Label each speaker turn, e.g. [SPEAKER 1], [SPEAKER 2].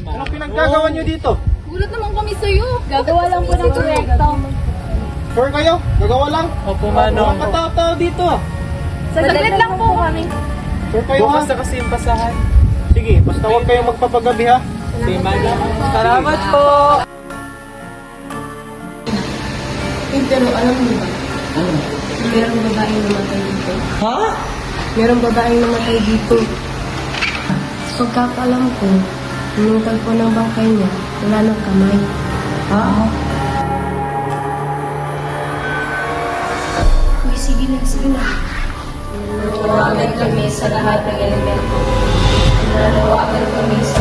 [SPEAKER 1] Anong pinagkagawa nyo dito?
[SPEAKER 2] Gulat naman kami sa'yo. Gagawa lang po ng proyekto.
[SPEAKER 1] Sure kayo? Gagawa lang?
[SPEAKER 3] Opo, Manong.
[SPEAKER 1] Mga katao-tao dito ah.
[SPEAKER 2] Saglit lang po kami.
[SPEAKER 1] Sure kayo ha?
[SPEAKER 3] Bukas na kasi yung pasahan.
[SPEAKER 1] Sige, basta huwag kayong magpapagabi ha.
[SPEAKER 3] Si Manong. Salamat po!
[SPEAKER 4] Pero alam mo ba? Merong babaeng namatay dito.
[SPEAKER 3] Ha?
[SPEAKER 4] Merong babaeng namatay dito. Pagkakaalam ko, hinungkal po ng bangkay niya, wala ng kamay.
[SPEAKER 3] Ha?
[SPEAKER 4] Uy, sige na, sige na. Nanawagan kami sa lahat ng elemento. Nanawagan kami sa